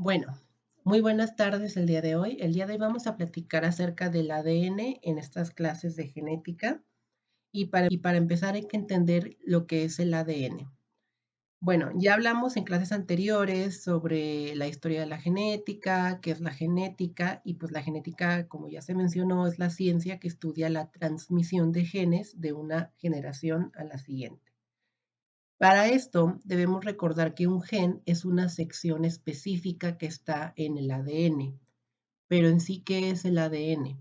Bueno, muy buenas tardes el día de hoy. El día de hoy vamos a platicar acerca del ADN en estas clases de genética y para empezar hay que entender lo que es el ADN. Bueno, ya hablamos en clases anteriores sobre la historia de la genética, qué es la genética y pues la genética, como ya se mencionó, es la ciencia que estudia la transmisión de genes de una generación a la siguiente. Para esto, debemos recordar que un gen es una sección específica que está en el ADN. Pero en sí, ¿qué es el ADN?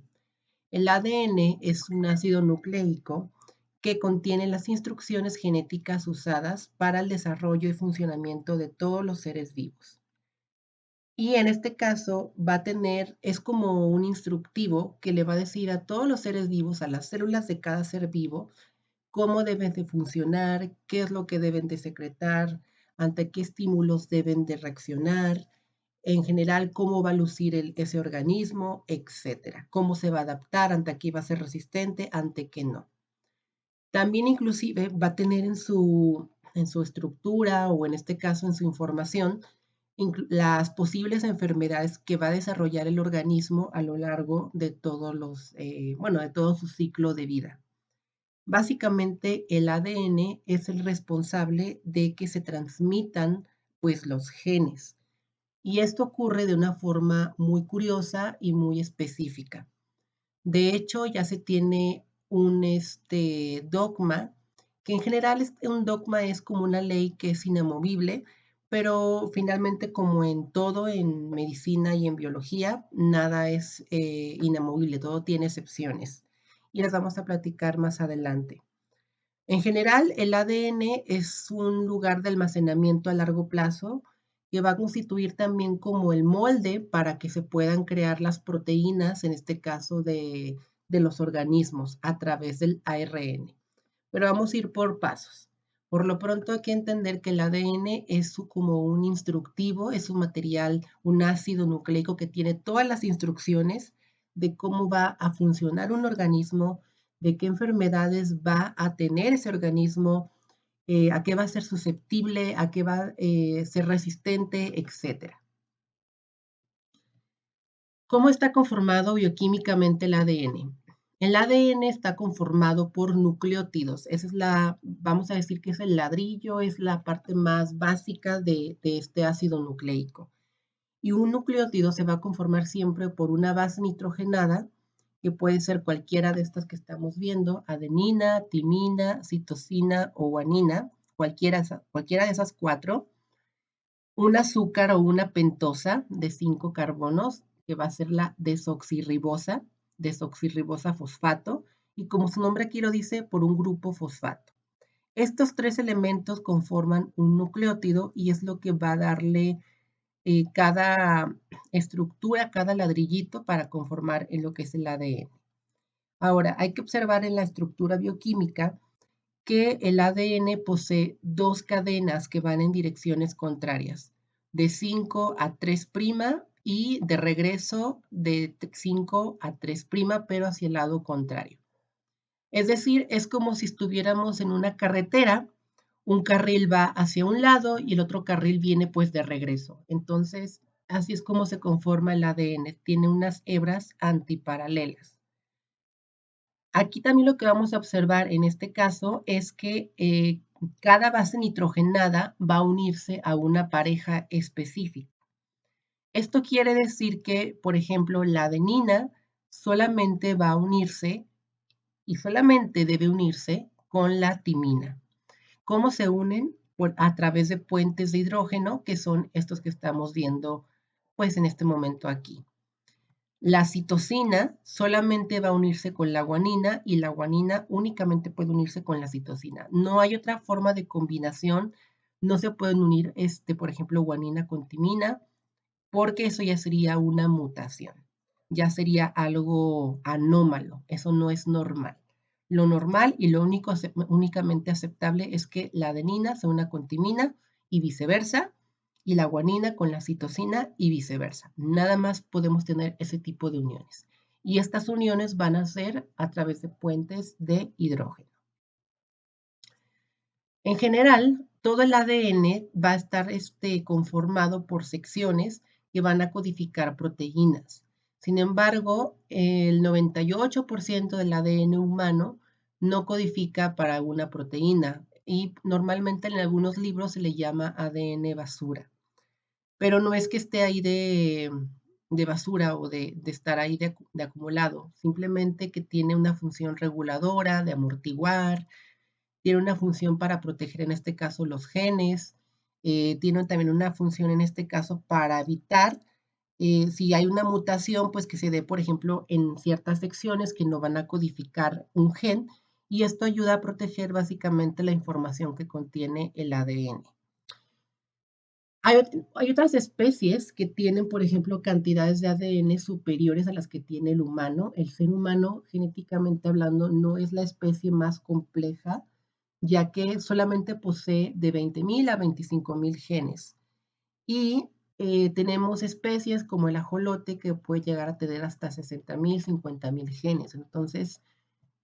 El ADN es un ácido nucleico que contiene las instrucciones genéticas usadas para el desarrollo y funcionamiento de todos los seres vivos. Y en este caso es como un instructivo que le va a decir a todos los seres vivos, a las células de cada ser vivo, cómo deben de funcionar, qué es lo que deben de secretar, ante qué estímulos deben de reaccionar, en general cómo va a lucir ese organismo, etcétera, cómo se va a adaptar, ante qué va a ser resistente, ante qué no. También inclusive va a tener en su estructura o en este caso en su información las posibles enfermedades que va a desarrollar el organismo a lo largo de de todo su ciclo de vida. Básicamente, el ADN es el responsable de que se transmitan, pues, los genes. Y esto ocurre de una forma muy curiosa y muy específica. De hecho, ya se tiene un dogma, que en general un dogma es como una ley que es inamovible, pero finalmente, como en todo, en medicina y en biología, nada es inamovible, todo tiene excepciones. Y las vamos a platicar más adelante. En general, el ADN es un lugar de almacenamiento a largo plazo que va a constituir también como el molde para que se puedan crear las proteínas, en este caso de los organismos, a través del ARN. Pero vamos a ir por pasos. Por lo pronto hay que entender que el ADN es como un instructivo, es un material, un ácido nucleico que tiene todas las instrucciones de cómo va a funcionar un organismo, de qué enfermedades va a tener ese organismo, a qué va a ser susceptible, a qué va a ser resistente, etcétera. ¿Cómo está conformado bioquímicamente el ADN? El ADN está conformado por nucleótidos. Esa es vamos a decir que es el ladrillo, es la parte más básica de este ácido nucleico. Y un nucleótido se va a conformar siempre por una base nitrogenada, que puede ser cualquiera de estas que estamos viendo, adenina, timina, citosina o guanina, cualquiera de esas cuatro, un azúcar o una pentosa de 5 carbonos, que va a ser la desoxirribosa fosfato, y como su nombre aquí lo dice, por un grupo fosfato. Estos tres elementos conforman un nucleótido y es lo que va a darle cada estructura, cada ladrillito para conformar en lo que es el ADN. Ahora, hay que observar en la estructura bioquímica que el ADN posee dos cadenas que van en direcciones contrarias, de 5 a 3' y de regreso de 5 a 3', pero hacia el lado contrario. Es decir, es como si estuviéramos en una carretera, un carril va hacia un lado y el otro carril viene pues de regreso. Entonces, así es como se conforma el ADN, tiene unas hebras antiparalelas. Aquí también lo que vamos a observar en este caso es que cada base nitrogenada va a unirse a una pareja específica. Esto quiere decir que, por ejemplo, la adenina solamente va a unirse y solamente debe unirse con la timina. ¿Cómo se unen? A través de puentes de hidrógeno, que son estos que estamos viendo pues en este momento aquí. La citosina solamente va a unirse con la guanina y la guanina únicamente puede unirse con la citosina. No hay otra forma de combinación, no se pueden unir, por ejemplo, guanina con timina, porque eso ya sería una mutación, ya sería algo anómalo, eso no es normal. Lo normal y lo únicamente aceptable es que la adenina se una con timina y viceversa, y la guanina con la citosina y viceversa. Nada más podemos tener ese tipo de uniones. Y estas uniones van a ser a través de puentes de hidrógeno. En general, todo el ADN va a estar conformado por secciones y van a codificar proteínas. Sin embargo, el 98% del ADN humano no codifica para una proteína y normalmente en algunos libros se le llama ADN basura. Pero no es que esté ahí de basura o de estar ahí de acumulado, simplemente que tiene una función reguladora, de amortiguar, tiene una función para proteger en este caso los genes, tiene también una función en este caso para evitar si hay una mutación, pues que se dé, por ejemplo, en ciertas secciones que no van a codificar un gen, y esto ayuda a proteger básicamente la información que contiene el ADN. Hay otras especies que tienen, por ejemplo, cantidades de ADN superiores a las que tiene el humano. El ser humano, genéticamente hablando, no es la especie más compleja, ya que solamente posee de 20.000 a 25.000 genes. Y tenemos especies como el ajolote que puede llegar a tener hasta 60.000, 50.000 genes. Entonces,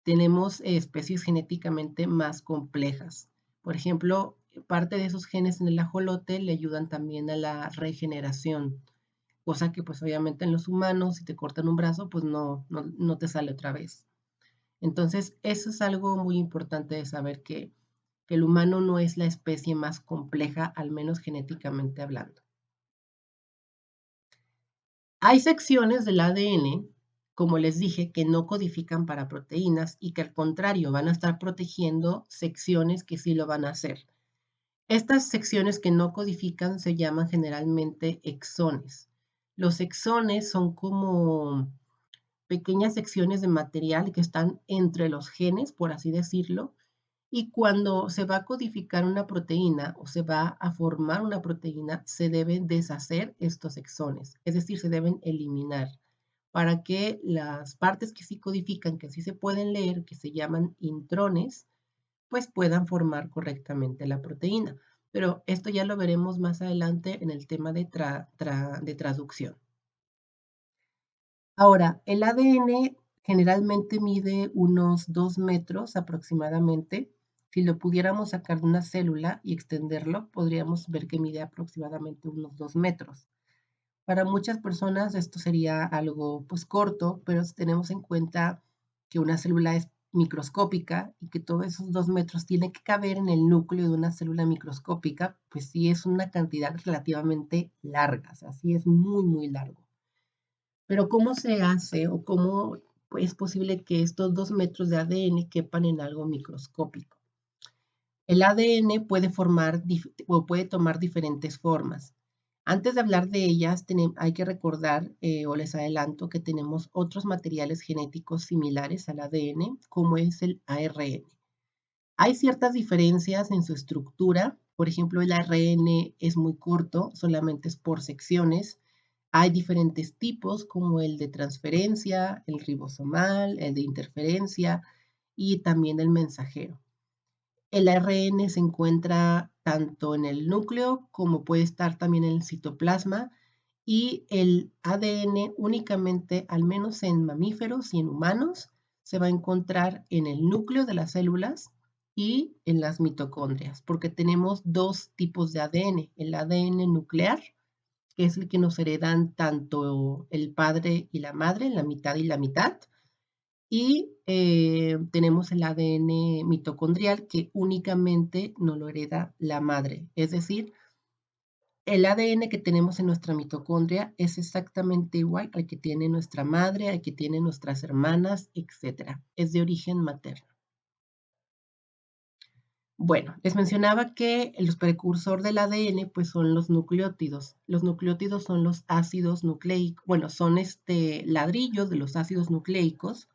tenemos especies genéticamente más complejas. Por ejemplo, parte de esos genes en el ajolote le ayudan también a la regeneración, cosa que pues obviamente en los humanos, si te cortan un brazo, pues no te sale otra vez. Entonces, eso es algo muy importante de saber que el humano no es la especie más compleja, al menos genéticamente hablando. Hay secciones del ADN, como les dije, que no codifican para proteínas y que al contrario van a estar protegiendo secciones que sí lo van a hacer. Estas secciones que no codifican se llaman generalmente exones. Los exones son como pequeñas secciones de material que están entre los genes, por así decirlo, y cuando se va a codificar una proteína o se va a formar una proteína, se deben deshacer estos exones, es decir, se deben eliminar para que las partes que sí codifican, que sí se pueden leer, que se llaman intrones, pues puedan formar correctamente la proteína. Pero esto ya lo veremos más adelante en el tema de traducción. Ahora, el ADN generalmente mide unos 2 metros aproximadamente. Si lo pudiéramos sacar de una célula y extenderlo, podríamos ver que mide aproximadamente unos 2 metros. Para muchas personas esto sería algo pues corto, pero si tenemos en cuenta que una célula es microscópica y que todos esos 2 metros tienen que caber en el núcleo de una célula microscópica, pues sí es una cantidad relativamente larga, o sea, sí es muy, muy largo. Pero ¿cómo se hace o cómo es posible que estos 2 metros de ADN quepan en algo microscópico? El ADN puede formar o puede tomar diferentes formas. Antes de hablar de ellas, hay que recordar, o les adelanto, que tenemos otros materiales genéticos similares al ADN, como es el ARN. Hay ciertas diferencias en su estructura. Por ejemplo, el ARN es muy corto, solamente es por secciones. Hay diferentes tipos, como el de transferencia, el ribosomal, el de interferencia y también el mensajero. El ARN se encuentra tanto en el núcleo como puede estar también en el citoplasma y el ADN únicamente, al menos en mamíferos y en humanos, se va a encontrar en el núcleo de las células y en las mitocondrias, porque tenemos dos tipos de ADN, el ADN nuclear, que es el que nos heredan tanto el padre y la madre, la mitad y la mitad, y tenemos el ADN mitocondrial que únicamente nos lo hereda la madre. Es decir, el ADN que tenemos en nuestra mitocondria es exactamente igual al que tiene nuestra madre, al que tienen nuestras hermanas, etc. Es de origen materno. Bueno, les mencionaba que los precursores del ADN pues son los nucleótidos. Los nucleótidos son los ácidos nucleicos, bueno, son ladrillos de los ácidos nucleicos.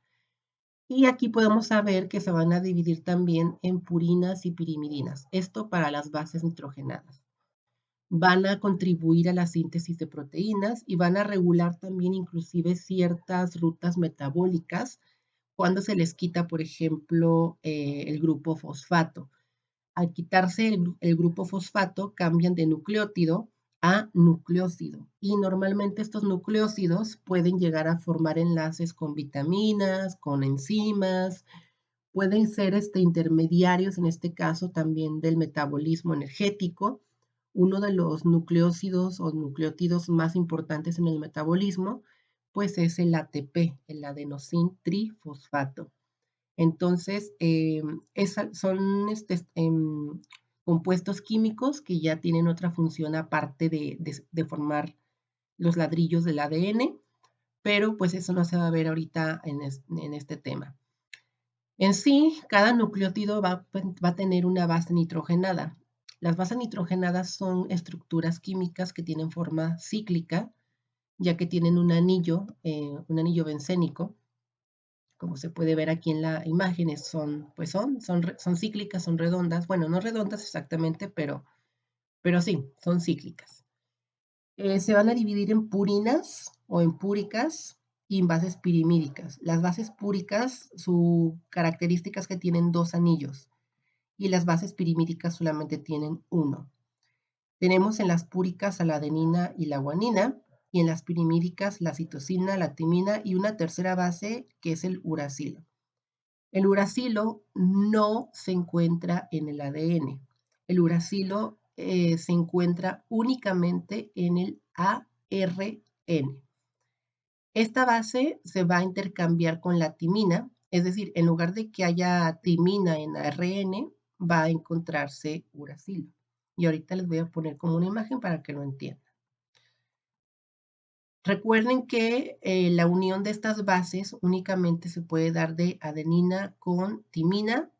Y aquí podemos saber que se van a dividir también en purinas y pirimidinas. Esto para las bases nitrogenadas. Van a contribuir a la síntesis de proteínas y van a regular también inclusive ciertas rutas metabólicas cuando se les quita, por ejemplo, el grupo fosfato. Al quitarse el grupo fosfato, cambian de nucleótido a nucleósido. Y normalmente estos nucleósidos pueden llegar a formar enlaces con vitaminas, con enzimas, pueden ser intermediarios, en este caso también del metabolismo energético, uno de los nucleósidos o nucleótidos más importantes en el metabolismo, pues es el ATP, el adenosín trifosfato. Entonces, son compuestos químicos que ya tienen otra función aparte de formar los ladrillos del ADN, pero pues eso no se va a ver ahorita en este tema. En sí, cada nucleótido va a tener una base nitrogenada. Las bases nitrogenadas son estructuras químicas que tienen forma cíclica, ya que tienen un anillo bencénico, como se puede ver aquí en la imagen, son cíclicas, son redondas. Bueno, no redondas exactamente, pero sí, son cíclicas. Se van a dividir en purinas o en púricas y en bases pirimídicas. Las bases púricas, su característica es que tienen dos anillos y las bases pirimídicas solamente tienen uno. Tenemos en las púricas a la adenina y la guanina, y en las pirimídicas la citosina, la timina y una tercera base que es el uracilo. El uracilo no se encuentra en el ADN. El uracilo se encuentra únicamente en el ARN. Esta base se va a intercambiar con la timina, es decir, en lugar de que haya timina en ARN, va a encontrarse uracilo. Y ahorita les voy a poner como una imagen para que lo entiendan. Recuerden que la unión de estas bases únicamente se puede dar de adenina con timina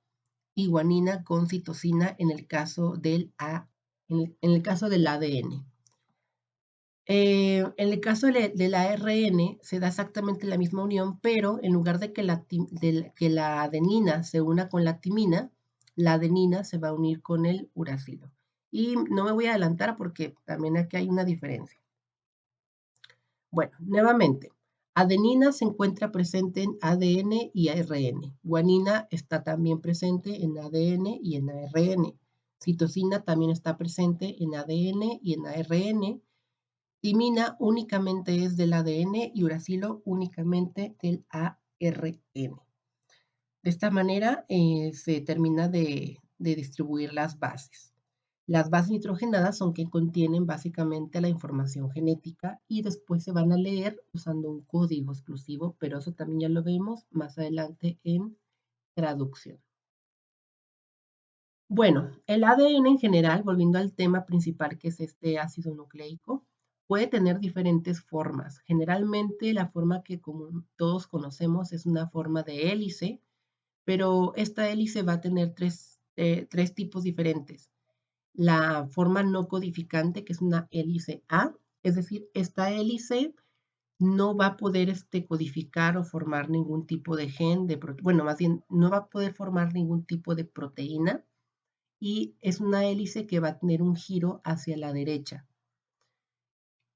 y guanina con citosina en el caso del ADN. En el caso del ARN se da exactamente la misma unión, pero en lugar de que la adenina se una con la timina, la adenina se va a unir con el uracilo. Y no me voy a adelantar porque también aquí hay una diferencia. Bueno, nuevamente, adenina se encuentra presente en ADN y ARN. Guanina está también presente en ADN y en ARN. Citosina también está presente en ADN y en ARN. Timina únicamente es del ADN y uracilo únicamente del ARN. De esta manera se termina de distribuir las bases. Las bases nitrogenadas son que contienen básicamente la información genética y después se van a leer usando un código exclusivo, pero eso también ya lo vemos más adelante en traducción. Bueno, el ADN en general, volviendo al tema principal que es este ácido nucleico, puede tener diferentes formas. Generalmente la forma que como todos conocemos es una forma de hélice, pero esta hélice va a tener tres tipos diferentes. La forma no codificante, que es una hélice A, es decir, esta hélice no va a poder codificar o formar ningún tipo de gen, bueno, más bien no va a poder formar ningún tipo de proteína y es una hélice que va a tener un giro hacia la derecha.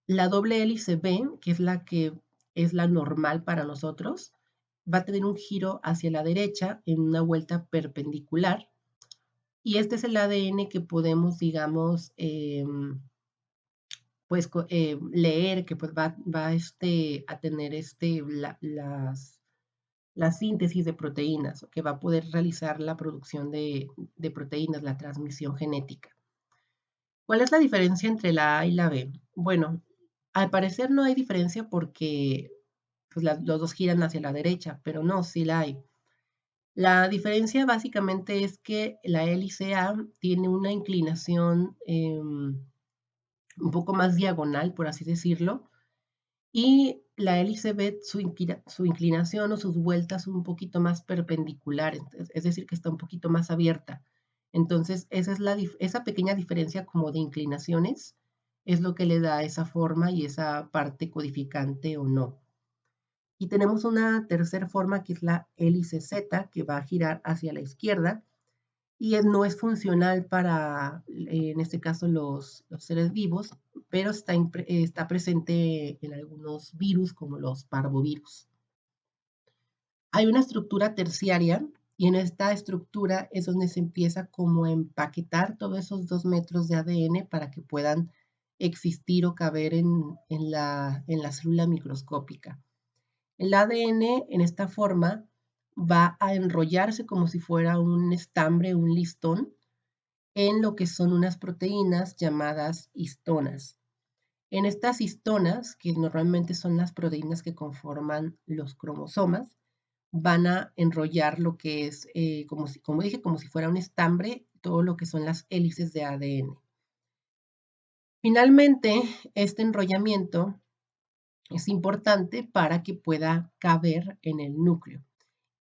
La doble hélice B, que es la normal para nosotros, va a tener un giro hacia la derecha en una vuelta perpendicular. Y este es el ADN que podemos, digamos, leer, que pues va a tener la síntesis de proteínas, que va a poder realizar la producción de proteínas, la transmisión genética. ¿Cuál es la diferencia entre la A y la B? Bueno, al parecer no hay diferencia porque pues, los dos giran hacia la derecha, pero no, sí la hay. La diferencia básicamente es que la hélice A tiene una inclinación un poco más diagonal, por así decirlo, y la hélice B, su inclinación o sus vueltas son un poquito más perpendiculares, es decir, que está un poquito más abierta. Entonces, esa pequeña diferencia como de inclinaciones es lo que le da esa forma y esa parte codificante o no. Y tenemos una tercera forma que es la hélice Z, que va a girar hacia la izquierda y no es funcional para, en este caso, los seres vivos, pero está presente en algunos virus como los parvovirus. Hay una estructura terciaria y en esta estructura es donde se empieza como a empaquetar todos esos 2 metros de ADN para que puedan existir o caber en la célula microscópica. El ADN en esta forma va a enrollarse como si fuera un estambre, un listón, en lo que son unas proteínas llamadas histonas. En estas histonas, que normalmente son las proteínas que conforman los cromosomas, van a enrollar lo que es, como dije, como si fuera un estambre, todo lo que son las hélices de ADN. Finalmente, este enrollamiento es importante para que pueda caber en el núcleo.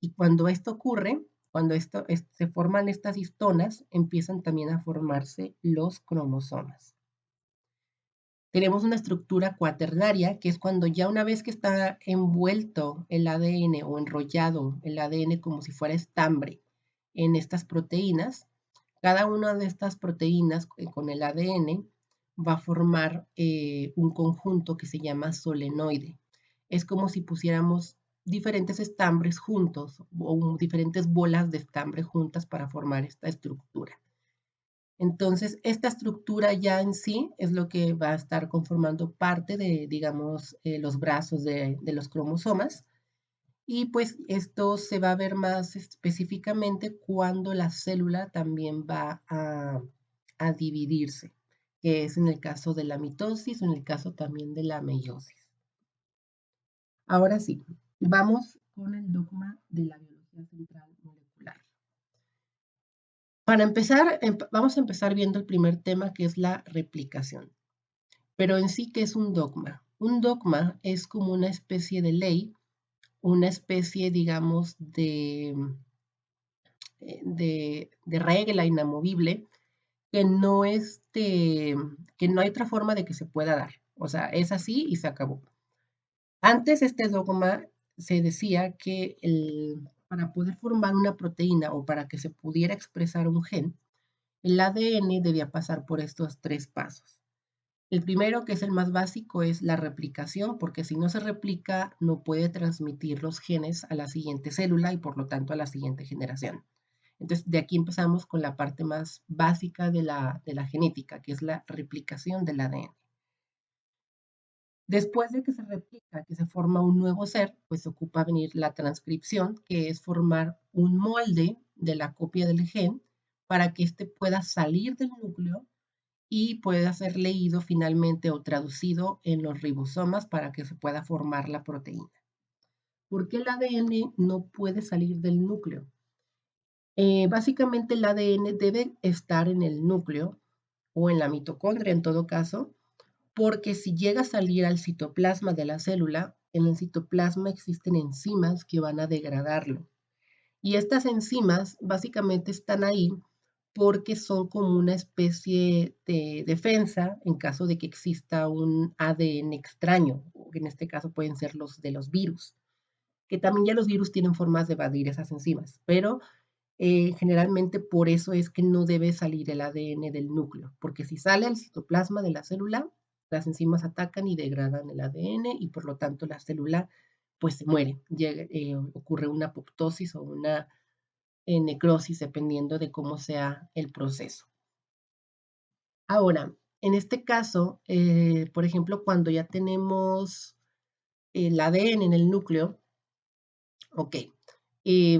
Y cuando esto ocurre, cuando se forman estas histonas, empiezan también a formarse los cromosomas. Tenemos una estructura cuaternaria, que es cuando ya una vez que está envuelto el ADN o enrollado el ADN como si fuera estambre en estas proteínas, cada una de estas proteínas con el ADN va a formar un conjunto que se llama solenoide. Es como si pusiéramos diferentes estambres juntos o diferentes bolas de estambre juntas para formar esta estructura. Entonces, esta estructura ya en sí es lo que va a estar conformando parte de, digamos, los brazos de los cromosomas. Y pues esto se va a ver más específicamente cuando la célula también va a dividirse, que es en el caso de la mitosis o en el caso también de la meiosis. Ahora sí, vamos con el dogma de la biología central molecular. Para empezar, vamos a empezar viendo el primer tema, que es la replicación. Pero en sí, ¿qué es un dogma? Un dogma es como una especie de ley, una especie, digamos, de regla inamovible que no hay otra forma de que se pueda dar. O sea, es así y se acabó. Antes este dogma se decía que para poder formar una proteína o para que se pudiera expresar un gen, el ADN debía pasar por estos tres pasos. El primero, que es el más básico, es la replicación, porque si no se replica, no puede transmitir los genes a la siguiente célula y por lo tanto a la siguiente generación. Entonces, de aquí empezamos con la parte más básica de la genética, que es la replicación del ADN. Después de que se replica, que se forma un nuevo ser, pues se ocupa venir la transcripción, que es formar un molde de la copia del gen para que éste pueda salir del núcleo y pueda ser leído finalmente o traducido en los ribosomas para que se pueda formar la proteína. ¿Por qué el ADN no puede salir del núcleo? Básicamente el ADN debe estar en el núcleo o en la mitocondria en todo caso, porque si llega a salir al citoplasma de la célula, en el citoplasma existen enzimas que van a degradarlo. Y estas enzimas básicamente están ahí porque son como una especie de defensa en caso de que exista un ADN extraño, o en este caso pueden ser los de los virus, que también ya los virus tienen formas de evadir esas enzimas, pero generalmente por eso es que no debe salir el ADN del núcleo, porque si sale al citoplasma de la célula, las enzimas atacan y degradan el ADN y por lo tanto la célula pues se muere, ocurre una apoptosis o una necrosis dependiendo de cómo sea el proceso. Ahora, en este caso, por ejemplo, cuando ya tenemos el ADN en el núcleo, ok,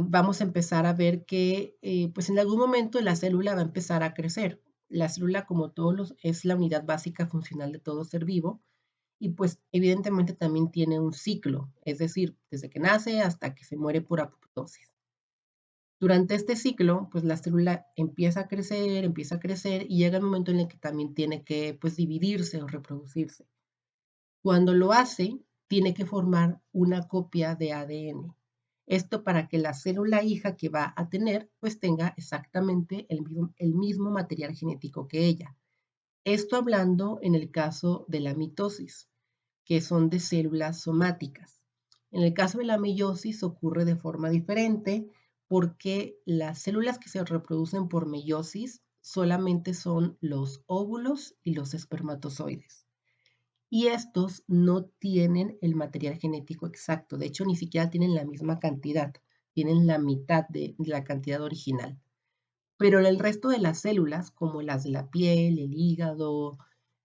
vamos a empezar a ver que pues en algún momento la célula va a empezar a crecer. La célula, como todos es la unidad básica funcional de todo ser vivo y pues evidentemente también tiene un ciclo, es decir, desde que nace hasta que se muere por apoptosis. Durante este ciclo, pues la célula empieza a crecer y llega el momento en el que también tiene que pues dividirse o reproducirse. Cuando lo hace, tiene que formar una copia de ADN. Esto para que la célula hija que va a tener pues tenga exactamente el mismo material genético que ella. Esto hablando en el caso de la mitosis, que son de células somáticas. En el caso de la meiosis ocurre de forma diferente porque las células que se reproducen por meiosis solamente son los óvulos y los espermatozoides. Y estos no tienen el material genético exacto, de hecho ni siquiera tienen la misma cantidad, tienen la mitad de la cantidad original. Pero el resto de las células, como las de la piel, el hígado,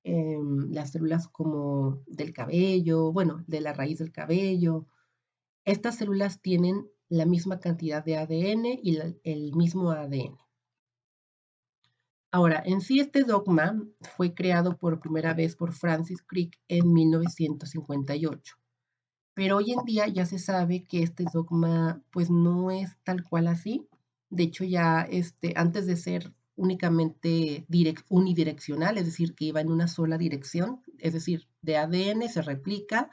las células como del cabello, bueno, de la raíz del cabello, estas células tienen la misma cantidad de ADN y el mismo ADN. Ahora, en sí este dogma fue creado por primera vez por Francis Crick en 1958, pero hoy en día ya se sabe que este dogma pues no es tal cual así. De hecho, ya antes de ser únicamente unidireccional, es decir, que iba en una sola dirección, es decir, de ADN se replica,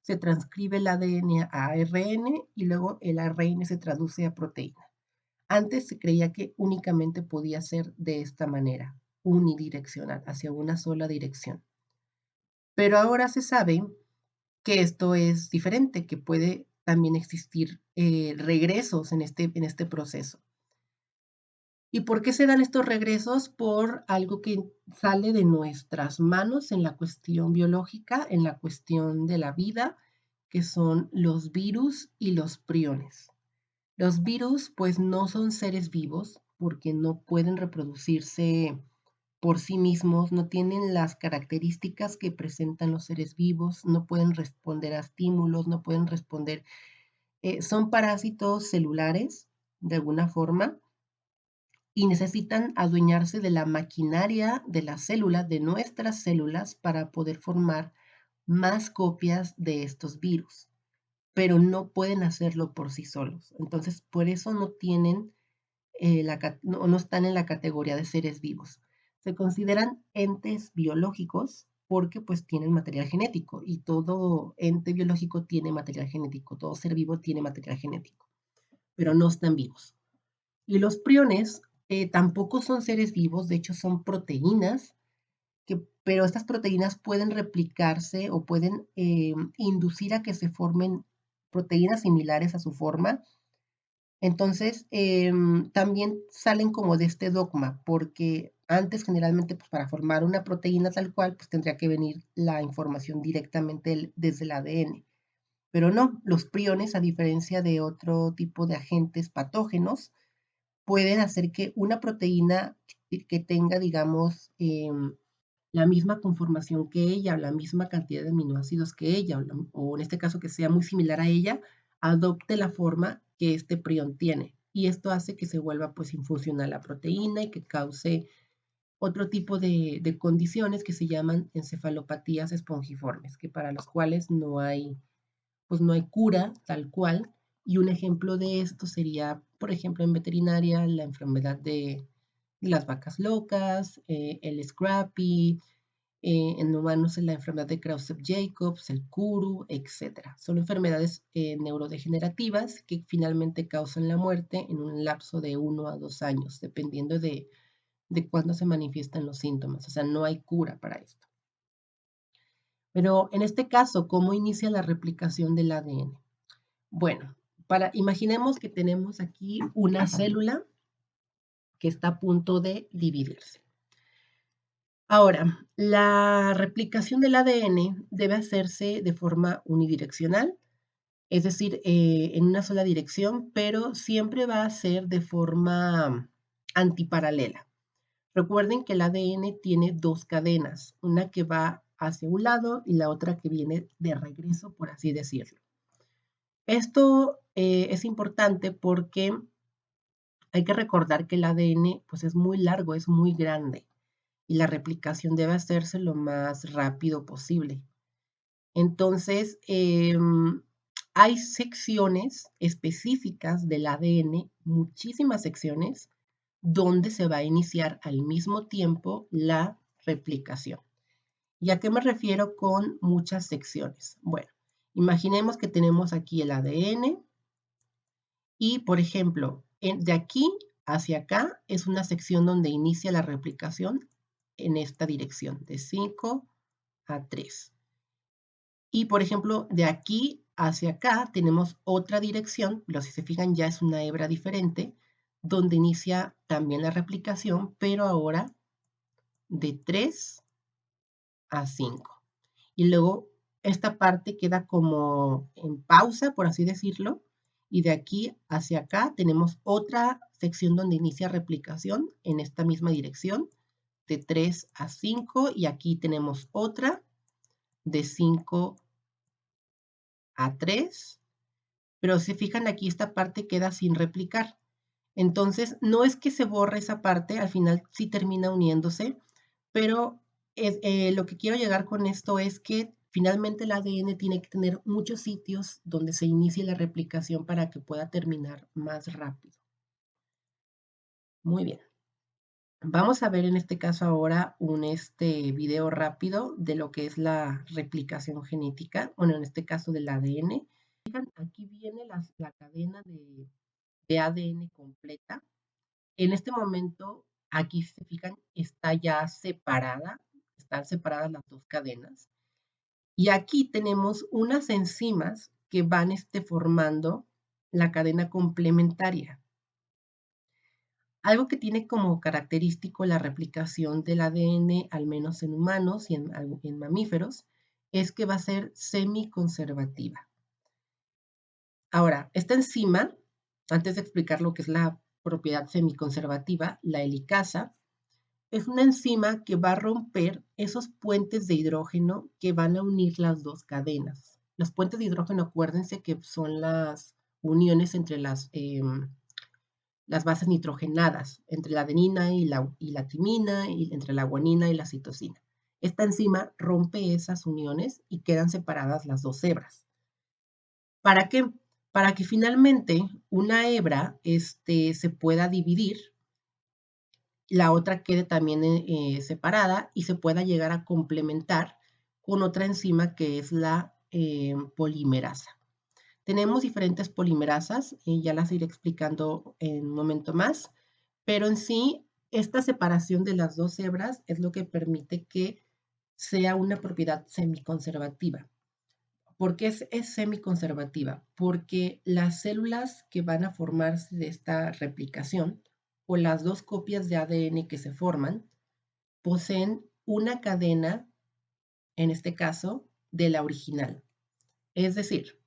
se transcribe el ADN a ARN y luego el ARN se traduce a proteína. Antes se creía que únicamente podía ser de esta manera, unidireccional, hacia una sola dirección. Pero ahora se sabe que esto es diferente, que puede también existir regresos en este proceso. ¿Y por qué se dan estos regresos? Por algo que sale de nuestras manos en la cuestión biológica, en la cuestión de la vida, que son los virus y los priones. Los virus pues no son seres vivos porque no pueden reproducirse por sí mismos, no tienen las características que presentan los seres vivos, no pueden responder a estímulos, no pueden responder, son parásitos celulares de alguna forma y necesitan adueñarse de la maquinaria de la célula, de nuestras células, para poder formar más copias de estos virus, pero no pueden hacerlo por sí solos. Entonces, por eso no tienen, no están en la categoría de seres vivos. Se consideran entes biológicos porque pues tienen material genético y todo ente biológico tiene material genético, todo ser vivo tiene material genético, pero no están vivos. Y los priones tampoco son seres vivos, de hecho son proteínas, pero estas proteínas pueden replicarse o pueden inducir a que se formen proteínas similares a su forma. Entonces, también salen como de este dogma, porque antes generalmente pues, para formar una proteína tal cual, pues tendría que venir la información directamente desde el ADN. Pero no, los priones, a diferencia de otro tipo de agentes patógenos, pueden hacer que una proteína que tenga, digamos, la misma conformación que ella, o la misma cantidad de aminoácidos que ella, o en este caso que sea muy similar a ella, adopte la forma que este prión tiene. Y esto hace que se vuelva pues infuncional la proteína y que cause otro tipo de condiciones que se llaman encefalopatías espongiformes, que para las cuales pues no hay cura tal cual. Y un ejemplo de esto sería, por ejemplo, en veterinaria, la enfermedad de las vacas locas, el Scrappy, en humanos en la enfermedad de Kraussep-Jacobs, el Kuru, etc. Son enfermedades neurodegenerativas que finalmente causan la muerte en un lapso de 1 a 2 años, dependiendo de cuándo se manifiestan los síntomas. O sea, no hay cura para esto. Pero en este caso, ¿cómo inicia la replicación del ADN? Bueno, imaginemos que tenemos aquí una célula que está a punto de dividirse. Ahora, la replicación del ADN debe hacerse de forma unidireccional, es decir, en una sola dirección, pero siempre va a ser de forma antiparalela. Recuerden que el ADN tiene dos cadenas, una que va hacia un lado y la otra que viene de regreso, por así decirlo. Esto es importante porque hay que recordar que el ADN pues, es muy largo, es muy grande y la replicación debe hacerse lo más rápido posible. Entonces, hay secciones específicas del ADN, muchísimas secciones, donde se va a iniciar al mismo tiempo la replicación. ¿Y a qué me refiero con muchas secciones? Bueno, imaginemos que tenemos aquí el ADN y, por ejemplo, de aquí hacia acá es una sección donde inicia la replicación en esta dirección, de 5 a 3. Y, por ejemplo, de aquí hacia acá tenemos otra dirección, pero si se fijan ya es una hebra diferente, donde inicia también la replicación, pero ahora de 3 a 5. Y luego esta parte queda como en pausa, por así decirlo, y de aquí hacia acá tenemos otra sección donde inicia replicación en esta misma dirección, de 3 a 5, y aquí tenemos otra de 5 a 3, pero si fijan aquí esta parte queda sin replicar. Entonces, no es que se borre esa parte, al final sí termina uniéndose, pero lo que quiero llegar con esto es que finalmente el ADN tiene que tener muchos sitios donde se inicie la replicación para que pueda terminar más rápido. Muy bien. Vamos a ver en este caso ahora un video rápido de lo que es la replicación genética, bueno, en este caso del ADN. Aquí viene la cadena de ADN completa. En este momento, aquí si se fijan, está ya separada, están separadas las dos cadenas. Y aquí tenemos unas enzimas que van formando la cadena complementaria. Algo que tiene como característico la replicación del ADN, al menos en humanos y en mamíferos, es que va a ser semiconservativa. Ahora, esta enzima, antes de explicar lo que es la propiedad semiconservativa, la helicasa, es una enzima que va a romper esos puentes de hidrógeno que van a unir las dos cadenas. Los puentes de hidrógeno, acuérdense que son las uniones entre las bases nitrogenadas, entre la adenina y la timina, y entre la guanina y la citosina. Esta enzima rompe esas uniones y quedan separadas las dos hebras. ¿Para qué? Para que finalmente una hebra se pueda dividir, la otra quede también separada y se pueda llegar a complementar con otra enzima que es la polimerasa. Tenemos diferentes polimerasas, y ya las iré explicando en un momento más, pero en sí, esta separación de las dos hebras es lo que permite que sea una propiedad semiconservativa. ¿Por qué es semiconservativa? Porque las células que van a formarse de esta replicación, o las dos copias de ADN que se forman, poseen una cadena, en este caso, de la original. Es decir,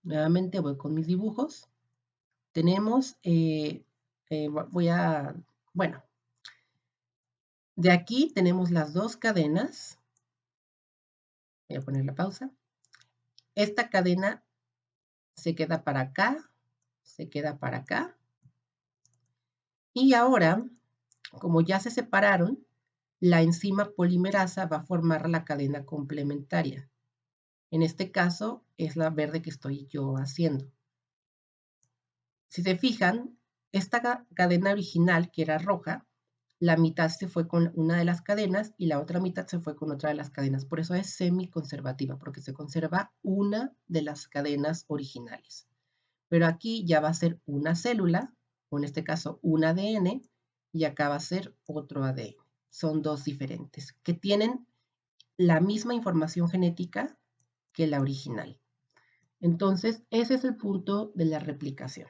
nuevamente voy con mis dibujos. Tenemos, bueno, de aquí tenemos las dos cadenas. Voy a poner la pausa. Esta cadena se queda para acá, se queda para acá. Y ahora, como ya se separaron, la enzima polimerasa va a formar la cadena complementaria. En este caso es la verde que estoy yo haciendo. Si se fijan, esta cadena original, que era roja, la mitad se fue con una de las cadenas y la otra mitad se fue con otra de las cadenas. Por eso es semiconservativa, porque se conserva una de las cadenas originales. Pero aquí ya va a ser una célula, o en este caso un ADN, y acá va a ser otro ADN. Son dos diferentes, que tienen la misma información genética que la original. Entonces, ese es el punto de la replicación.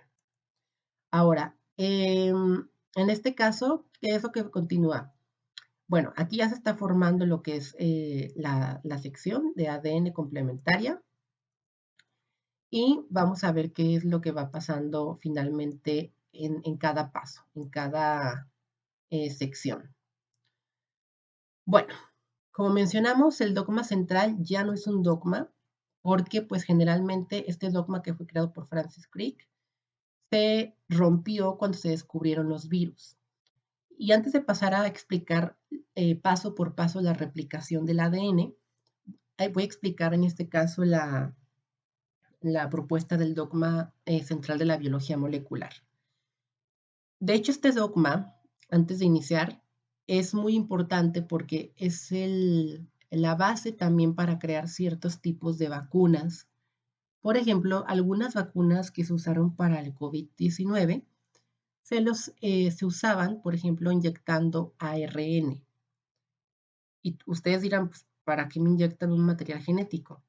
Ahora, en este caso, ¿qué es lo que continúa? Bueno, aquí ya se está formando lo que es la sección de ADN complementaria y vamos a ver qué es lo que va pasando finalmente en cada paso, en cada sección. Bueno, como mencionamos, el dogma central ya no es un dogma porque pues generalmente este dogma que fue creado por Francis Crick se rompió cuando se descubrieron los virus. Y antes de pasar a explicar paso por paso la replicación del ADN, voy a explicar en este caso la propuesta del dogma central de la biología molecular. De hecho, este dogma, antes de iniciar, es muy importante porque es la base también para crear ciertos tipos de vacunas. Por ejemplo, algunas vacunas que se usaron para el COVID-19 se usaban, por ejemplo, inyectando ARN. Y ustedes dirán, pues, ¿para qué me inyectan un material genético?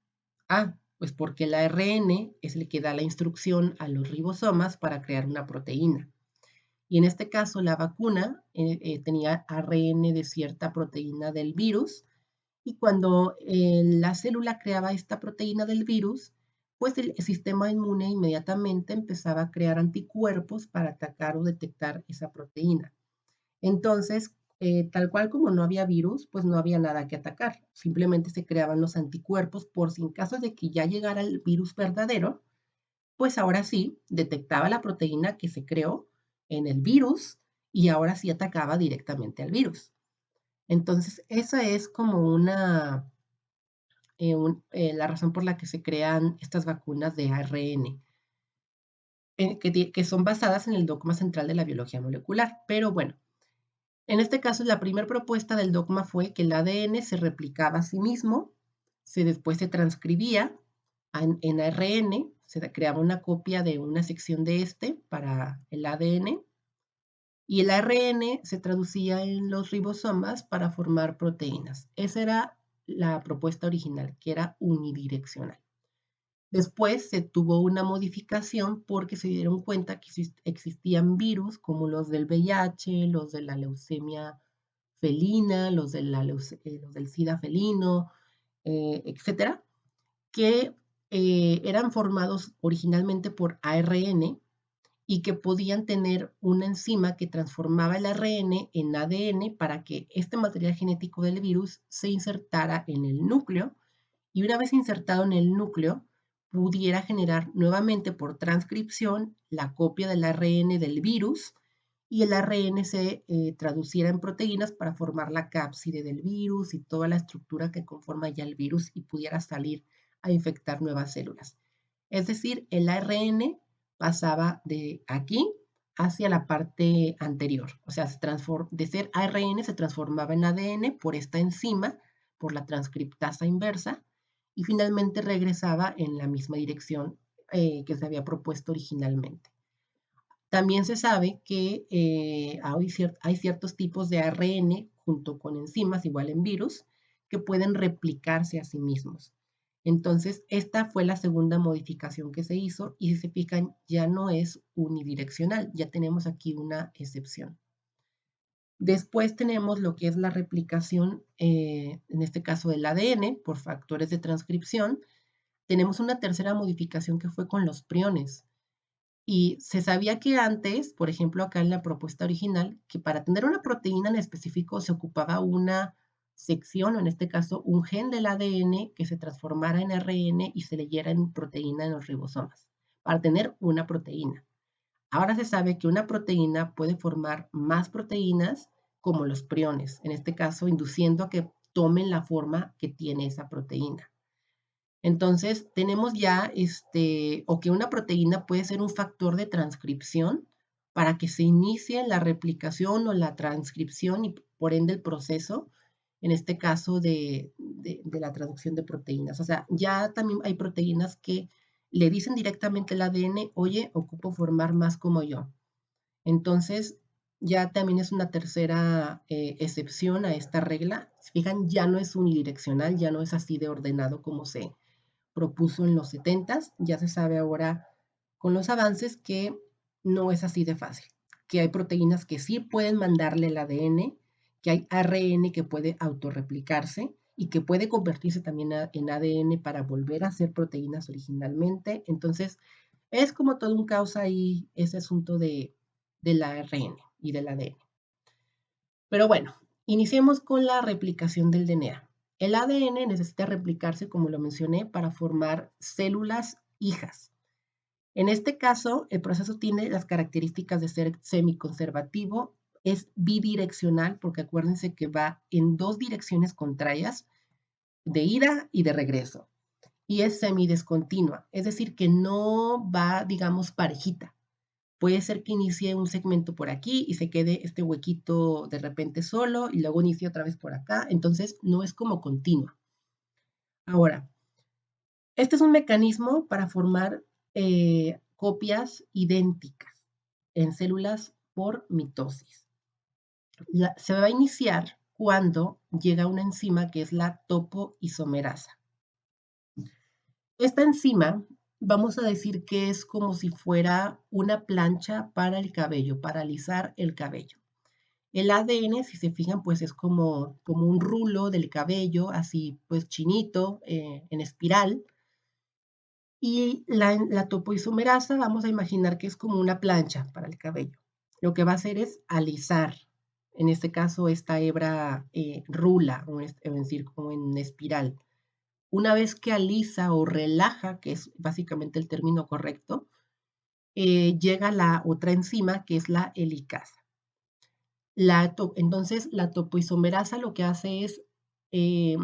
Ah, pues porque el ARN es el que da la instrucción a los ribosomas para crear una proteína. Y en este caso, la vacuna tenía ARN de cierta proteína del virus, y cuando la célula creaba esta proteína del virus, pues el sistema inmune inmediatamente empezaba a crear anticuerpos para atacar o detectar esa proteína. Entonces, tal cual como no había virus, pues no había nada que atacar. Simplemente se creaban los anticuerpos por si en caso de que ya llegara el virus verdadero, pues ahora sí, detectaba la proteína que se creó en el virus y ahora sí atacaba directamente al virus. Entonces, esa es como la razón por la que se crean estas vacunas de ARN, que son basadas en el dogma central de la biología molecular. Pero bueno, en este caso, la primera propuesta del dogma fue que el ADN se replicaba a sí mismo, después se transcribía en ARN, se creaba una copia de una sección de este para el ADN, y el ARN se traducía en los ribosomas para formar proteínas. Esa era la propuesta original, que era unidireccional. Después se tuvo una modificación porque se dieron cuenta que existían virus como los del VIH, los de la leucemia felina, los del SIDA felino, etcétera, que eran formados originalmente por ARN y que podían tener una enzima que transformaba el ARN en ADN para que este material genético del virus se insertara en el núcleo y una vez insertado en el núcleo pudiera generar nuevamente por transcripción la copia del ARN del virus y el ARN se traduciera en proteínas para formar la cápside del virus y toda la estructura que conforma ya el virus y pudiera salir a infectar nuevas células. Es decir, el ARN pasaba de aquí hacia la parte anterior. O sea, de ser ARN se transformaba en ADN por esta enzima, por la transcriptasa inversa, y finalmente regresaba en la misma dirección que se había propuesto originalmente. También se sabe que hay ciertos tipos de ARN junto con enzimas, igual en virus, que pueden replicarse a sí mismos. Entonces, esta fue la segunda modificación que se hizo y si se fijan, ya no es unidireccional, ya tenemos aquí una excepción. Después tenemos lo que es la replicación, en este caso del ADN, por factores de transcripción. Tenemos una tercera modificación que fue con los priones. Y se sabía que antes, por ejemplo, acá en la propuesta original, que para tener una proteína en específico se ocupaba una sección, o en este caso un gen del ADN que se transformara en RN y se leyera en proteína en los ribosomas, para tener una proteína. Ahora se sabe que una proteína puede formar más proteínas como los priones, en este caso induciendo a que tomen la forma que tiene esa proteína. Entonces, tenemos ya, o que una proteína puede ser un factor de transcripción para que se inicie la replicación o la transcripción y por ende el proceso, en este caso de la traducción de proteínas. O sea, ya también hay proteínas que le dicen directamente al ADN, oye, ocupo formar más como yo. Entonces, ya también es una tercera excepción a esta regla. Si fijan, ya no es unidireccional, ya no es así de ordenado como se propuso en los 70s, ya se sabe ahora con los avances que no es así de fácil, que hay proteínas que sí pueden mandarle el ADN, que hay ARN que puede autorreplicarse y que puede convertirse también en ADN para volver a ser proteínas originalmente. Entonces, es como todo un caos ahí ese asunto del ARN y del ADN. Pero bueno, iniciemos con la replicación del DNA. El ADN necesita replicarse, como lo mencioné, para formar células hijas. En este caso, el proceso tiene las características de ser semiconservativo, es bidireccional, porque acuérdense que va en dos direcciones contrarias, de ida y de regreso, y es semidescontinua, es decir, que no va, digamos, parejita. Puede ser que inicie un segmento por aquí y se quede este huequito de repente solo y luego inicie otra vez por acá. Entonces, no es como continua. Ahora, este es un mecanismo para formar copias idénticas en células por mitosis. Se va a iniciar cuando llega una enzima que es la topoisomerasa. Esta enzima, vamos a decir que es como si fuera una plancha para el cabello, para alisar el cabello. El ADN, si se fijan, pues es como un rulo del cabello, así pues chinito, en espiral. Y la topoisomerasa, vamos a imaginar que es como una plancha para el cabello. Lo que va a hacer es alisar, en este caso, esta hebra rula, es decir, como en espiral. Una vez que alisa o relaja, que es básicamente el término correcto, llega la otra enzima que es la helicasa. Entonces, la topoisomerasa lo que hace es eh,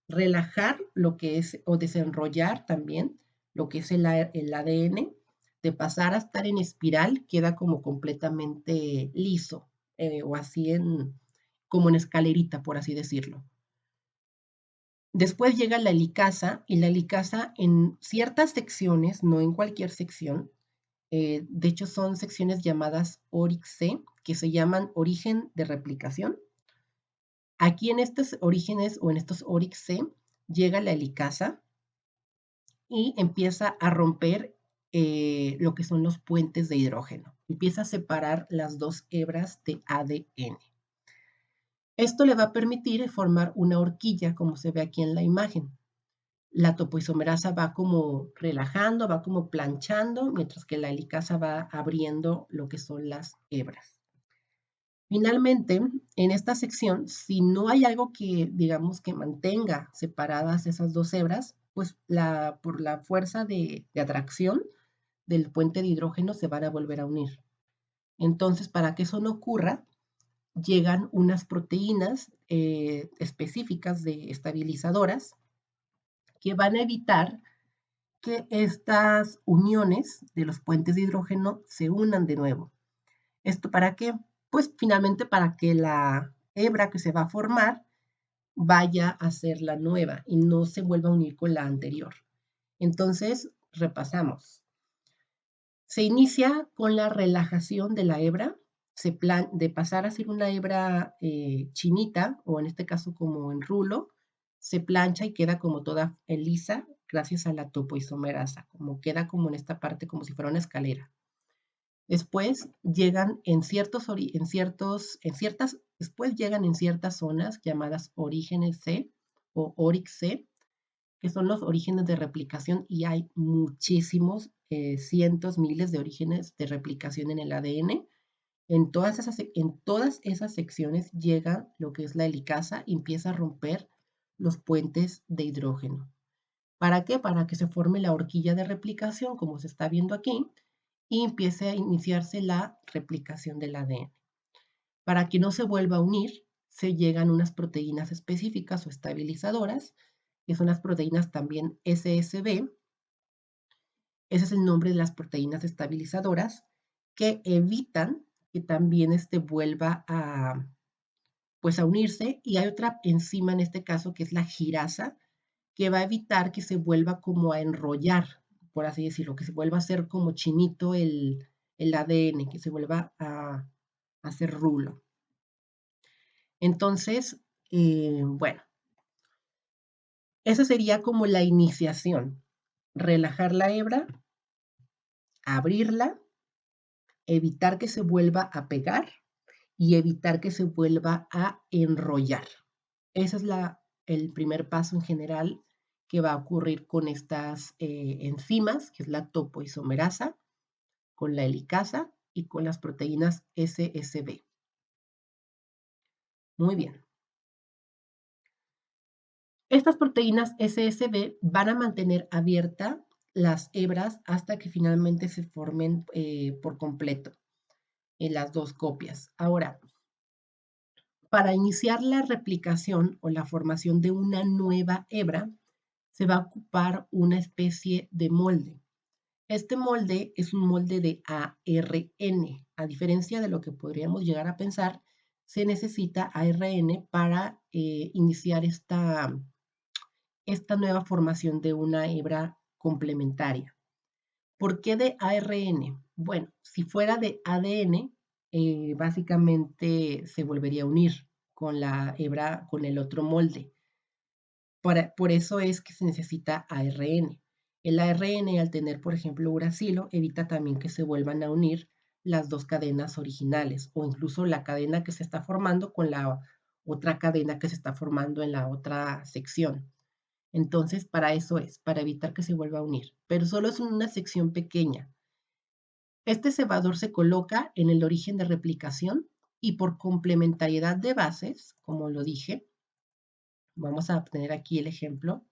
relajar lo que es, o desenrollar también, lo que es el ADN, de pasar a estar en espiral, queda como completamente liso, o así como en escalerita, por así decirlo. Después llega la helicasa, y la helicasa en ciertas secciones, no en cualquier sección, de hecho son secciones llamadas ORIC-C, que se llaman origen de replicación. Aquí en estos orígenes o en estos ORIC-C llega la helicasa y empieza a romper lo que son los puentes de hidrógeno. Empieza a separar las dos hebras de ADN. Esto le va a permitir formar una horquilla, como se ve aquí en la imagen. La topoisomerasa va como relajando, va como planchando, mientras que la helicasa va abriendo lo que son las hebras. Finalmente, en esta sección, si no hay algo que, digamos, que mantenga separadas esas dos hebras, pues por la fuerza de atracción del puente de hidrógeno se van a volver a unir. Entonces, para que eso no ocurra, llegan unas proteínas específicas de estabilizadoras que van a evitar que estas uniones de los puentes de hidrógeno se unan de nuevo. ¿Esto para qué? Pues finalmente para que la hebra que se va a formar vaya a ser la nueva y no se vuelva a unir con la anterior. Entonces, repasamos. Se inicia con la relajación de la hebra, de pasar a ser una hebra chinita, o en este caso como en rulo, se plancha y queda como toda lisa gracias a la topoisomerasa, como queda como en esta parte como si fuera una escalera. Después llegan después llegan en ciertas zonas llamadas orígenes C o ORIC-C, que son los orígenes de replicación, y hay muchísimos, cientos, miles de orígenes de replicación en el ADN. En todas esas secciones llega lo que es la helicasa y empieza a romper los puentes de hidrógeno. ¿Para qué? Para que se forme la horquilla de replicación, como se está viendo aquí, y empiece a iniciarse la replicación del ADN. Para que no se vuelva a unir, se llegan unas proteínas específicas o estabilizadoras, que son las proteínas también SSB. Ese es el nombre de las proteínas estabilizadoras que evitan que también vuelva pues a unirse. Y hay otra enzima en este caso que es la girasa, que va a evitar que se vuelva como a enrollar, por así decirlo, que se vuelva a hacer como chinito el ADN, que se vuelva a hacer rulo. Entonces, bueno, esa sería como la iniciación. Relajar la hebra, abrirla, evitar que se vuelva a pegar y evitar que se vuelva a enrollar. Ese es el primer paso en general que va a ocurrir con estas enzimas, que es la topoisomerasa, con la helicasa y con las proteínas SSB. Muy bien. Estas proteínas SSB van a mantener abierta las hebras hasta que finalmente se formen por completo en las dos copias. Ahora, para iniciar la replicación o la formación de una nueva hebra, se va a ocupar una especie de molde. Este molde es un molde de ARN. A diferencia de lo que podríamos llegar a pensar, se necesita ARN para iniciar esta nueva formación de una hebra complementaria. ¿Por qué de ARN? Bueno, si fuera de ADN, básicamente se volvería a unir con la hebra, con el otro molde. Por eso es que se necesita ARN. El ARN, al tener, por ejemplo, uracilo, evita también que se vuelvan a unir las dos cadenas originales, o incluso la cadena que se está formando con la otra cadena que se está formando en la otra sección. Entonces, para eso es, para evitar que se vuelva a unir, pero solo es una sección pequeña. Este cebador se coloca en el origen de replicación y por complementariedad de bases, como lo dije, vamos a obtener aquí el ejemplo.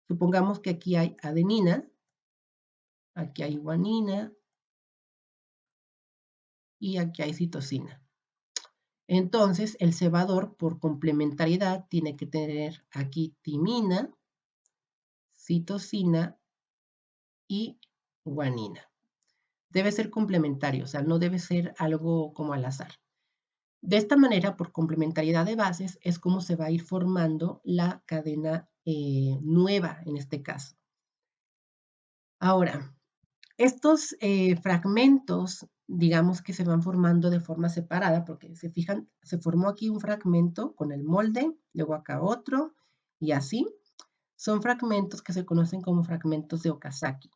Supongamos que aquí hay adenina, aquí hay guanina y aquí hay citosina. Entonces, el cebador, por complementariedad, tiene que tener aquí timina, citosina y guanina. Debe ser complementario, o sea, no debe ser algo como al azar. De esta manera, por complementariedad de bases, es como se va a ir formando la cadena nueva en este caso. Ahora, estos fragmentos, digamos que se van formando de forma separada, porque se fijan, se formó aquí un fragmento con el molde, luego acá otro, y así. Son fragmentos que se conocen como fragmentos de Okazaki,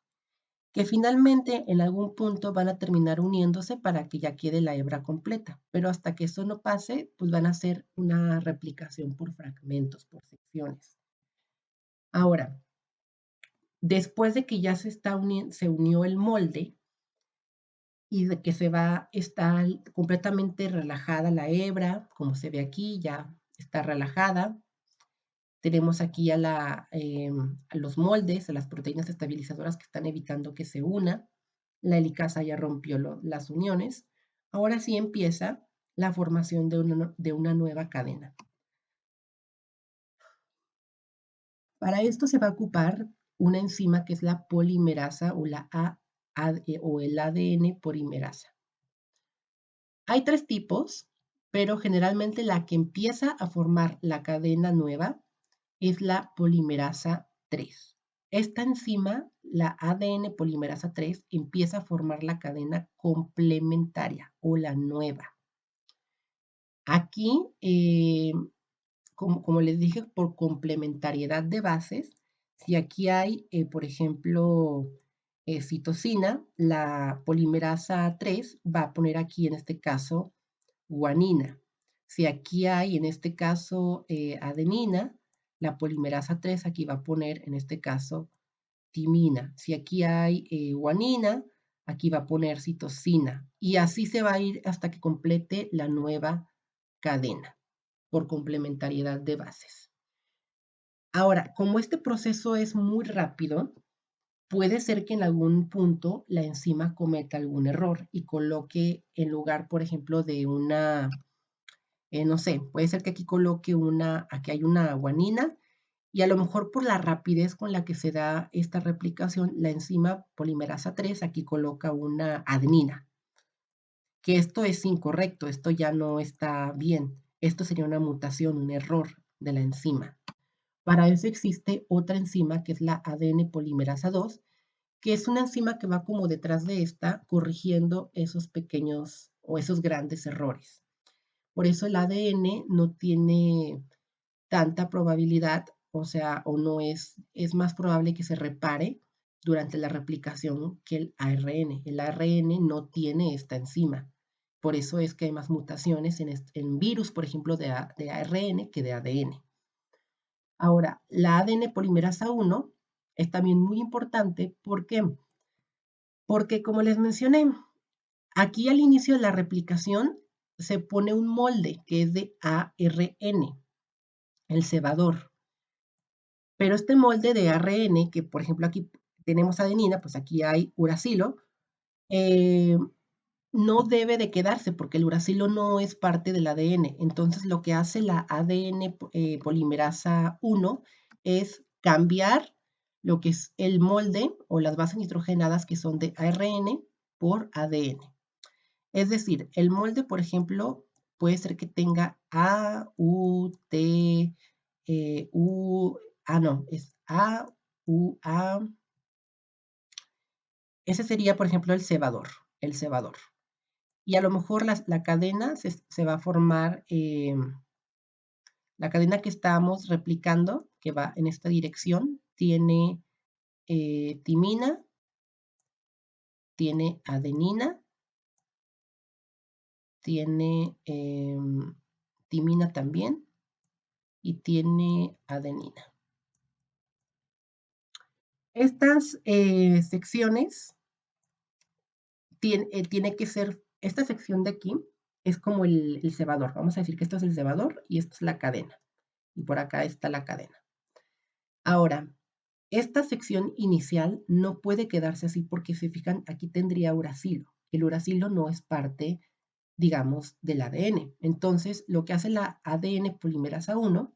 que finalmente en algún punto van a terminar uniéndose para que ya quede la hebra completa. Pero hasta que eso no pase, pues van a hacer una replicación por fragmentos, por secciones. Ahora, después de que ya se unió el molde y de que se va a estar completamente relajada la hebra, como se ve aquí, ya está relajada. Tenemos aquí a los moldes, a las proteínas estabilizadoras que están evitando que se una. La helicasa ya rompió las uniones. Ahora sí empieza la formación de una nueva cadena. Para esto se va a ocupar una enzima que es la polimerasa o, o el ADN polimerasa. Hay tres tipos, pero generalmente la que empieza a formar la cadena nueva es la polimerasa 3. Esta enzima, la ADN polimerasa 3, empieza a formar la cadena complementaria o la nueva. Aquí, como les dije, por complementariedad de bases, si aquí hay, por ejemplo, citosina, la polimerasa 3 va a poner aquí, en este caso, guanina. Si aquí hay, en este caso, adenina, la polimerasa 3 aquí va a poner, en este caso, timina. Si aquí hay guanina, aquí va a poner citosina. Y así se va a ir hasta que complete la nueva cadena por complementariedad de bases. Ahora, como este proceso es muy rápido, puede ser que en algún punto la enzima cometa algún error y coloque en lugar, por ejemplo, de una, no sé, puede ser que aquí coloque aquí hay una guanina y a lo mejor por la rapidez con la que se da esta replicación, la enzima polimerasa 3 aquí coloca una adenina, que esto es incorrecto, esto ya no está bien. Esto sería una mutación, un error de la enzima. Para eso existe otra enzima que es la ADN polimerasa 2, que es una enzima que va como detrás de esta, corrigiendo esos pequeños o esos grandes errores. Por eso el ADN no tiene tanta probabilidad, o sea, o no es más probable que se repare durante la replicación que el ARN. El ARN no tiene esta enzima. Por eso es que hay más mutaciones en virus, por ejemplo, de ARN que de ADN. Ahora, la ADN polimerasa 1 es también muy importante. ¿Por qué? Porque, como les mencioné, aquí al inicio de la replicación se pone un molde que es de ARN, el cebador. Pero este molde de ARN, que por ejemplo aquí tenemos adenina, pues aquí hay uracilo, eh, no debe de quedarse porque el uracilo no es parte del ADN. Entonces lo que hace la ADN polimerasa 1 es cambiar lo que es el molde o las bases nitrogenadas que son de ARN por ADN. Es decir, el molde, por ejemplo, puede ser que tenga A, U, T, U, no, es A, U, A. Ese sería, por ejemplo, el cebador, el cebador. Y a lo mejor la cadena se va a formar, la cadena que estamos replicando, que va en esta dirección, tiene timina, tiene adenina, tiene timina también y tiene adenina. Estas secciones tiene que ser, esta sección de aquí es como el cebador. Vamos a decir que esto es el cebador y esto es la cadena. Y por acá está la cadena. Ahora, esta sección inicial no puede quedarse así porque, si fijan, aquí tendría uracilo. El uracilo no es parte digamos, del ADN. Entonces, lo que hace la ADN polimerasa 1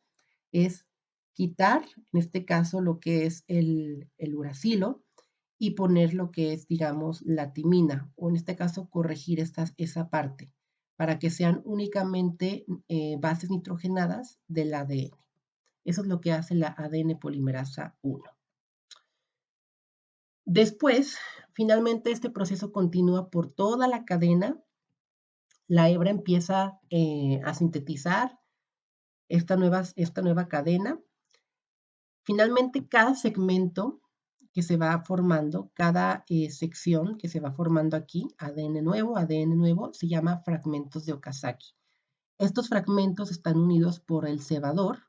es quitar, en este caso, lo que es el uracilo y poner lo que es, digamos, la timina, o en este caso, corregir esa parte, para que sean únicamente bases nitrogenadas del ADN. Eso es lo que hace la ADN polimerasa 1. Después, finalmente, este proceso continúa por toda la cadena. La hebra empieza a sintetizar esta nueva cadena. Finalmente, cada segmento que se va formando, cada sección que se va formando aquí, ADN nuevo, se llama fragmentos de Okazaki. Estos fragmentos están unidos por el cebador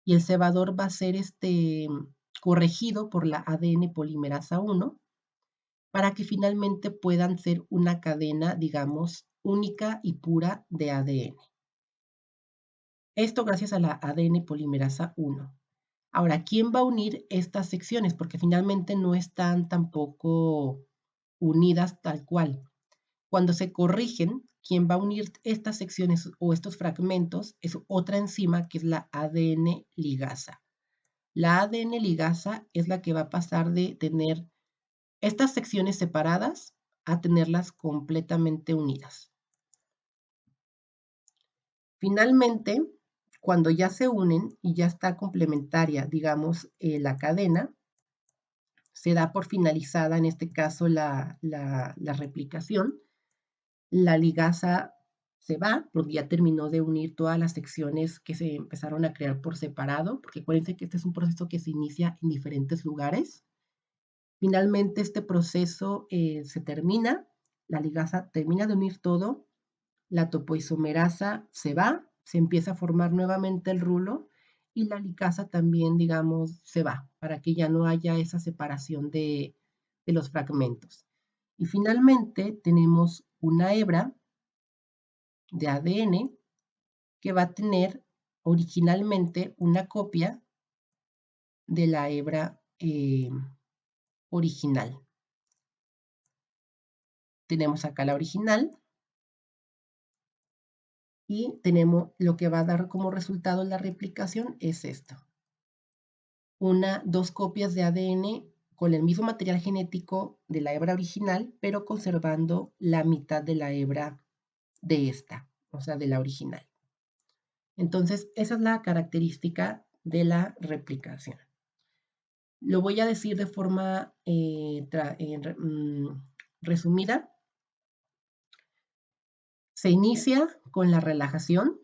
y el cebador va a ser corregido por la ADN polimerasa 1 para que finalmente puedan ser una cadena, digamos, única y pura de ADN. Esto gracias a la ADN polimerasa 1. Ahora, ¿quién va a unir estas secciones? Porque finalmente no están tampoco unidas tal cual. Cuando se corrigen, quien va a unir estas secciones o estos fragmentos es otra enzima que es la ADN ligasa. La ADN ligasa es la que va a pasar de tener estas secciones separadas a tenerlas completamente unidas. Finalmente, cuando ya se unen y ya está complementaria, digamos, la cadena, se da por finalizada, en este caso, la replicación. La ligasa se va porque ya terminó de unir todas las secciones que se empezaron a crear por separado, porque acuérdense que este es un proceso que se inicia en diferentes lugares. Finalmente, este proceso se termina, la ligasa termina de unir todo, la topoisomerasa se va, se empieza a formar nuevamente el rulo y la ligasa también, digamos, se va para que ya no haya esa separación de los fragmentos. Y finalmente tenemos una hebra de ADN que va a tener originalmente una copia de la hebra original. Tenemos acá la original y tenemos lo que va a dar como resultado la replicación es esto. Dos copias de ADN con el mismo material genético de la hebra original, pero conservando la mitad de la hebra de esta, o sea, de la original. Entonces, esa es la característica de la replicación. Lo voy a decir de forma resumida. Se inicia con la relajación.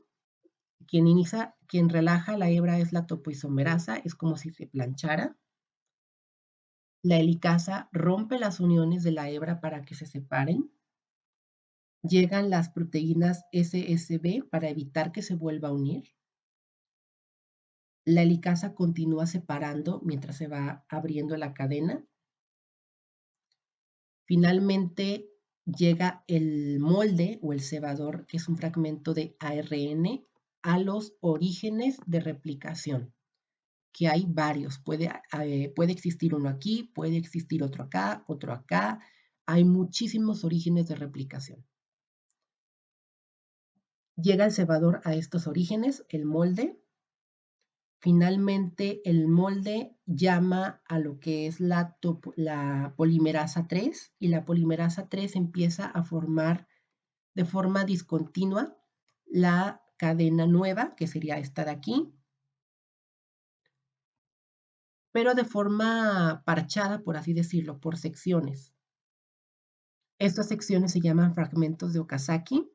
Quien relaja la hebra es la topoisomerasa, es como si se planchara. La helicasa rompe las uniones de la hebra para que se separen. Llegan las proteínas SSB para evitar que se vuelva a unir. La helicasa continúa separando mientras se va abriendo la cadena. Finalmente llega el molde o el cebador, que es un fragmento de ARN, a los orígenes de replicación, que hay varios. Puede existir uno aquí, puede existir otro acá. Hay muchísimos orígenes de replicación. Llega el cebador a estos orígenes, el molde. Finalmente, el molde llama a lo que es la polimerasa 3 y la polimerasa 3 empieza a formar de forma discontinua la cadena nueva, que sería esta de aquí, pero de forma parchada, por así decirlo, por secciones. Estas secciones se llaman fragmentos de Okazaki.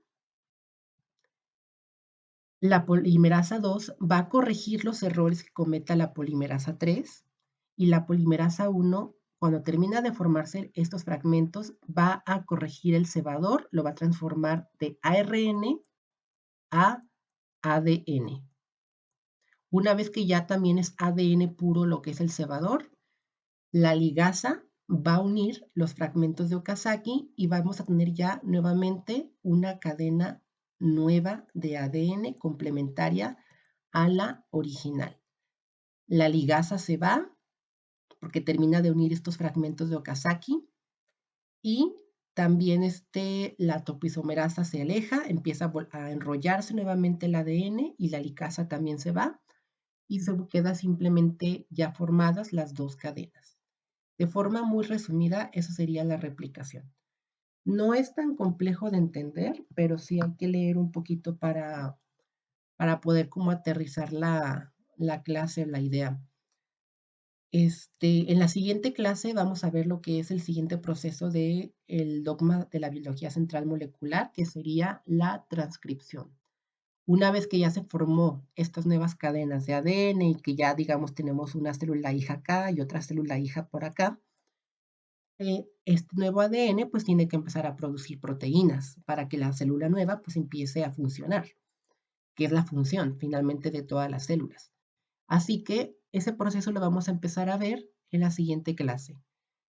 La polimerasa 2 va a corregir los errores que cometa la polimerasa 3 y la polimerasa 1, cuando termina de formarse estos fragmentos, va a corregir el cebador, lo va a transformar de ARN a ADN. Una vez que ya también es ADN puro lo que es el cebador, la ligasa va a unir los fragmentos de Okazaki y vamos a tener ya nuevamente una cadena nueva de ADN complementaria a la original. La ligasa se va porque termina de unir estos fragmentos de Okazaki y También la topoisomerasa se aleja, empieza a enrollarse nuevamente el ADN y la licasa también se va y se queda simplemente ya formadas las dos cadenas. De forma muy resumida, eso sería la replicación. No es tan complejo de entender, pero sí hay que leer un poquito para poder como aterrizar la clase, la idea. En la siguiente clase vamos a ver lo que es el siguiente proceso del dogma de la biología central molecular, que sería la transcripción. Una vez que ya se formó estas nuevas cadenas de ADN y que ya, digamos, tenemos una célula hija acá y otra célula hija por acá, este nuevo ADN pues tiene que empezar a producir proteínas para que la célula nueva pues empiece a funcionar, que es la función finalmente de todas las células. Así que ese proceso lo vamos a empezar a ver en la siguiente clase.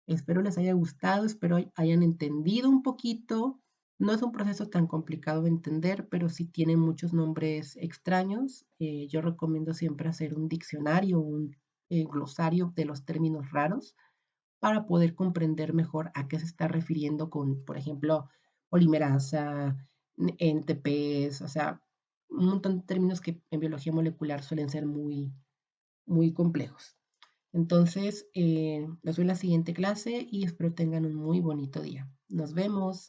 Espero les haya gustado, espero hayan entendido un poquito. No es un proceso tan complicado de entender, pero sí tiene muchos nombres extraños. Yo recomiendo siempre hacer un diccionario, un glosario de los términos raros para poder comprender mejor a qué se está refiriendo con, por ejemplo, polimerasa, NTPs, o sea, un montón de términos que en biología molecular suelen ser muy complejos. Entonces, los veo en la siguiente clase y espero tengan un muy bonito día. Nos vemos.